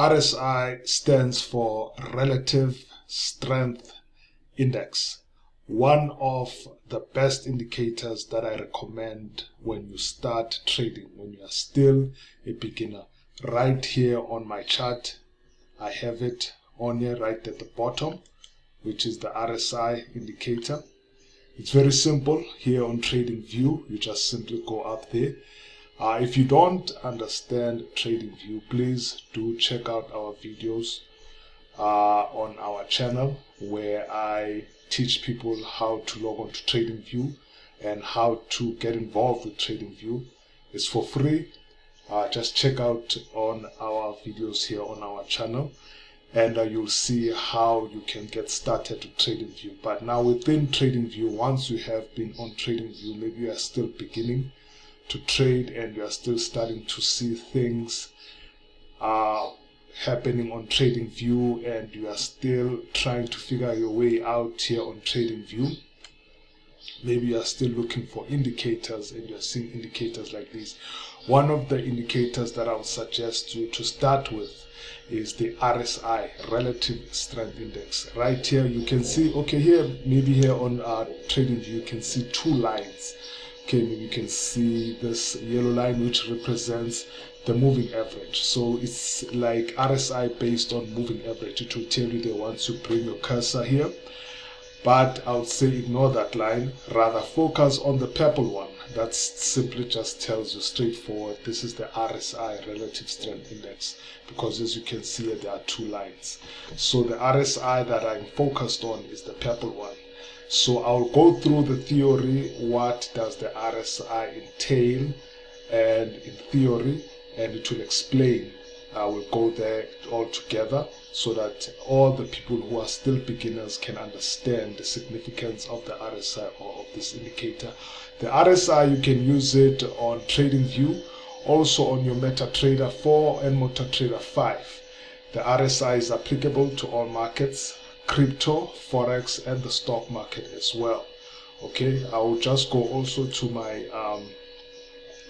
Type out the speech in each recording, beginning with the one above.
RSI stands for Relative Strength Index. One of the best indicators that I recommend when you start trading, when you are still a beginner. Right here on my chart, I have it on here right at the bottom, which is the RSI indicator. It's very simple. Here on TradingView, you just simply go up there. If you don't understand TradingView, please do check out our videos on our channel, where I teach people how to log on to TradingView and how to get involved with TradingView. It's for free. Just check out on our videos here on our channel, and you'll see how you can get started with TradingView. But now within TradingView, once you have been on TradingView, maybe you are still beginning to trade and you are still starting to see things happening on TradingView, and you are still trying to figure your way out here on TradingView. Maybe you are still looking for indicators and you are seeing indicators like this. One of the indicators that I would suggest you to start with is the RSI, Relative Strength Index. Right here you can see, okay, here maybe here on TradingView you can see two lines. Okay, maybe you can see this yellow line which represents the moving average. So it's like RSI based on moving average. It will tell you there once you bring your cursor here. But I would say ignore that line, rather focus on the purple one. That simply just tells you straightforward, this is the RSI, Relative Strength Index, because as you can see here, there are two lines. So the RSI that I'm focused on is the purple one. So I'll go through the theory, what does the RSI entail, and in theory, and it will explain. I will go there all together so that all the people who are still beginners can understand the significance of the RSI or of this indicator. The RSI, you can use it on TradingView, also on your MetaTrader 4 and MetaTrader 5. The RSI is applicable to all markets, crypto, Forex, and the stock market as well. Okay, I will just go also to my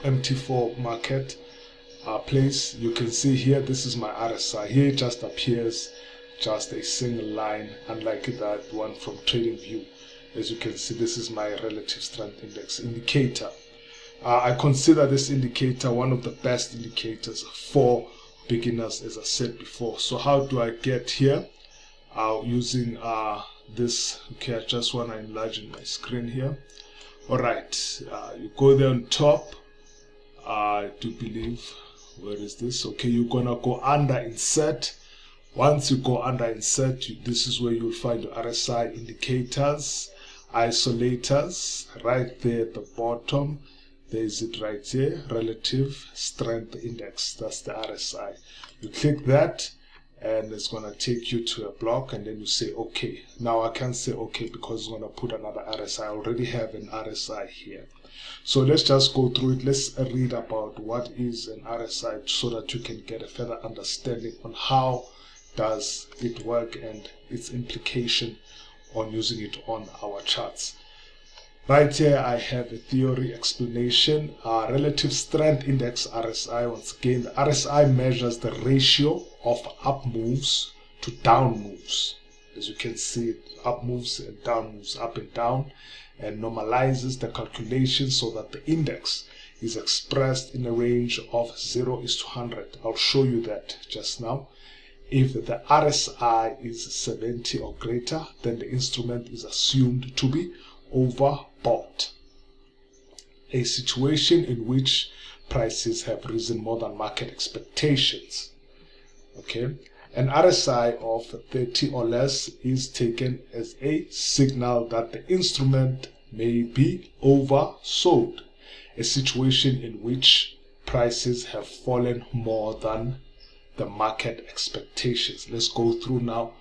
MT4 market place. You can see here, this is my RSI. Here it just appears just a single line, unlike that one from TradingView. As you can see, this is my Relative Strength Index indicator. I consider this indicator one of the best indicators for beginners, as I said before. So how do I get here? Using this. Okay, I just want to enlarge my screen here. Alright, you go there on top. I do believe, where is this? Okay, you're gonna go under insert. Once you go under insert, this is where you'll find the RSI indicators, isolators, right there at the bottom. There is it right here, Relative Strength Index. That's the RSI. You click that and it's gonna take you to a block, and then you say okay. Now I can't say okay because it's gonna put another RSI. I already have an RSI here. So let's just go through it. Let's read about what is an RSI so that you can get a further understanding on how does it work and its implication on using it on our charts. Right here I have a theory explanation. Relative Strength Index, RSI. Once again, the RSI measures the ratio of up moves to down moves. As you can see, up moves and down moves, up and down, and normalizes the calculation so that the index is expressed in a range of 0:100. I'll show you that just now. If the RSI is 70 or greater, then the instrument is assumed to be overbought, a situation in which prices have risen more than market expectations. Okay, an RSI of 30 or less is taken as a signal that the instrument may be oversold, a situation in which prices have fallen more than the market expectations. Let's go through now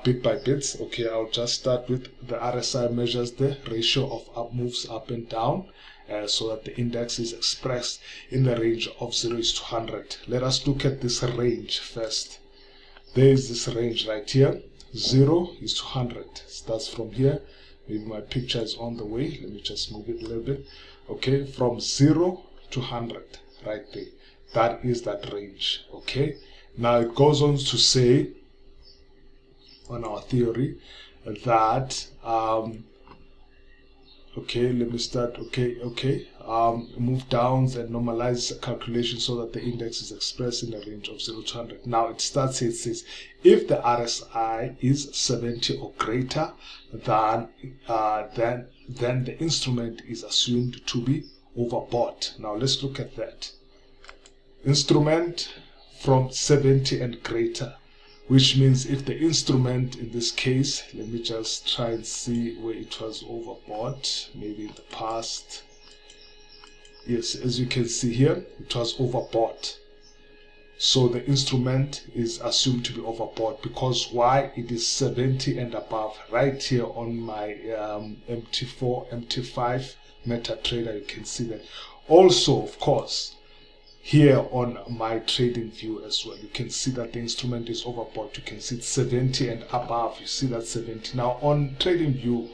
bit by bit. Okay, I'll just start with the RSI measures the ratio of up moves up and down so that the index is expressed in the range of 0:100. Let us look at this range first. There is this range right here, 0:100. Starts from here. Maybe my picture is on the way. Let me just move it a little bit. Okay, from 0 to 100, right there. That is that range. Okay, Now it goes on to say on our theory that okay, let me start. Move downs and normalize calculation so that the index is expressed in a range of 0 to 100. Now it starts here, it says if the RSI is 70 or greater than then the instrument is assumed to be overbought. Now let's look at that. Instrument from 70 and greater, which means if the instrument in this case, let me just try and see where it was overbought, maybe in the past. Yes, as you can see here, it was overbought. So the instrument is assumed to be overbought because why? It is 70 and above. Right here on my MT4, MT5 MetaTrader, you can see that. Also, of course, here on my trading view as well, you can see that the instrument is overbought. You can see it's 70 and above. You see that 70. Now on trading view,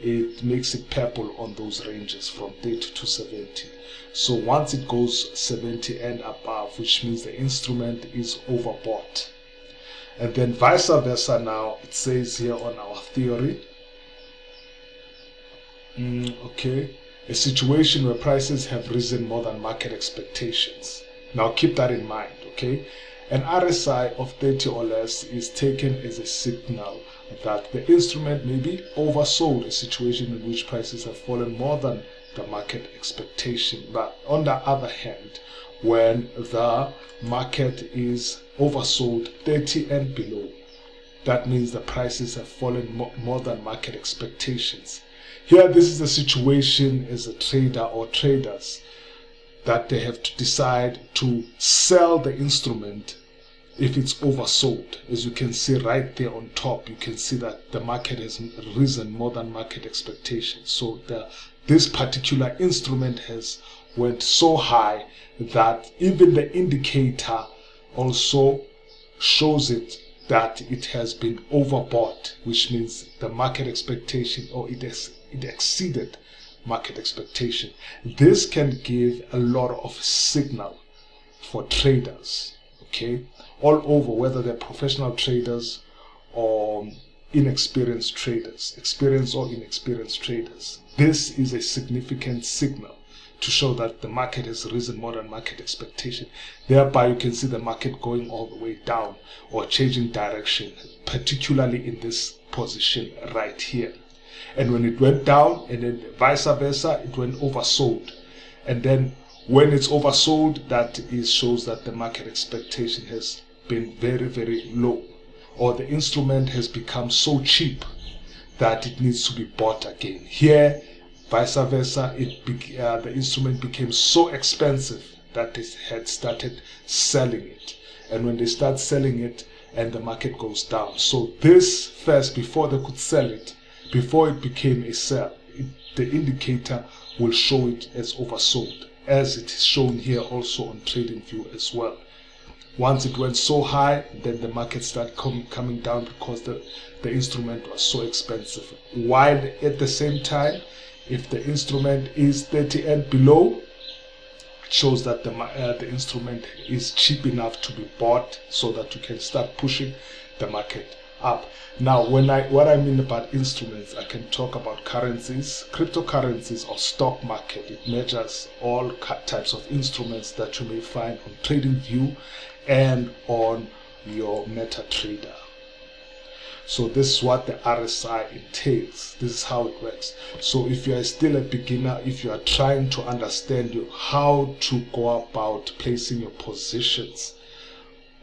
it makes it purple on those ranges from 30 to 70. So once it goes 70 and above, which means the instrument is overbought. And then vice versa. Now it says here on our theory, a situation where prices have risen more than market expectations. Now keep that in mind, okay? An RSI of 30 or less is taken as a signal that the instrument may be oversold, a situation in which prices have fallen more than the market expectation. But on the other hand, when the market is oversold 30 and below, that means the prices have fallen more than market expectations. Here, this is the situation as a trader or traders that they have to decide to sell the instrument if it's oversold. As you can see right there on top, you can see that the market has risen more than market expectations. So this particular instrument has went so high that even the indicator also shows it that it has been overbought, which means the market expectation, or it exceeded market expectation. This can give a lot of signal for traders, okay, all over, whether they're professional traders or inexperienced traders, experienced or inexperienced traders. This is a significant signal to show that the market has risen more than market expectation. Thereby you can see the market going all the way down or changing direction, particularly in this position right here. And when it went down, and then vice versa, it went oversold. And then when it's oversold, that shows that the market expectation has been very, very low, or the instrument has become so cheap that it needs to be bought again. Here, vice versa, the instrument became so expensive that they had started selling it. And when they start selling it, and the market goes down. So this first, before they could sell it, before it became a sell, the indicator will show it as oversold, as it is shown here also on trading view as well. Once it went so high, then the market started coming down because the instrument was so expensive. While at the same time, if the instrument is 30 and below, it shows that the instrument is cheap enough to be bought so that you can start pushing the market up. Now, what I mean about instruments, I can talk about currencies, cryptocurrencies, or stock market. It measures all types of instruments that you may find on TradingView and on your MetaTrader. So this is what the RSI entails. This is how it works. So if you are still a beginner, if you are trying to understand how to go about placing your positions,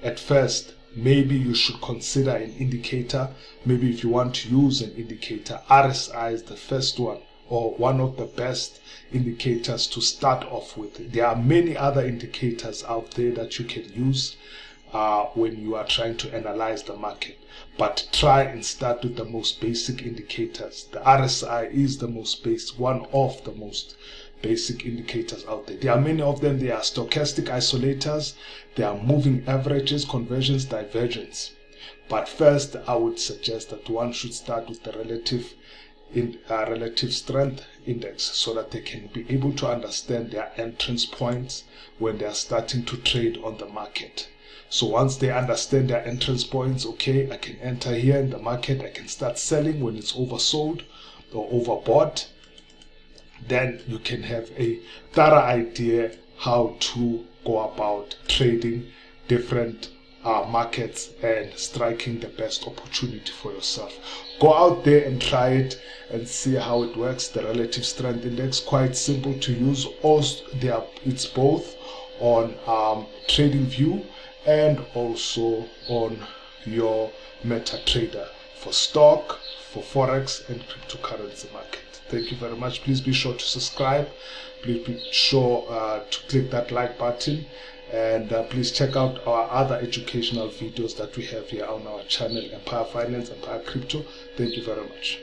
at first, maybe you should consider an indicator. Maybe if you want to use an indicator, RSI is the first one, or one of the best indicators to start off with. There are many other indicators out there that you can use when you are trying to analyze the market. But try and start with the most basic indicators. The RSI is the most basic, one of the most basic indicators out there. There are many of them. There are stochastic isolators, there are moving averages, convergence, divergence. But first, I would suggest that one should start with the relative strength index, so that they can be able to understand their entrance points when they are starting to trade on the market. So once they understand their entrance points, okay, I can enter here in the market, I can start selling when it's oversold or overbought, then you can have a thorough idea how to go about trading different markets and striking the best opportunity for yourself. Go out there and try it and see how it works. The relative strength index, quite simple to use. Also, it's both on TradingView and also on your MetaTrader for stock, for Forex and cryptocurrency market. Thank you very much. Please be sure to subscribe. Please be sure to click that like button. And please check out our other educational videos that we have here on our channel, Empire Finance, Empire Crypto. Thank you very much.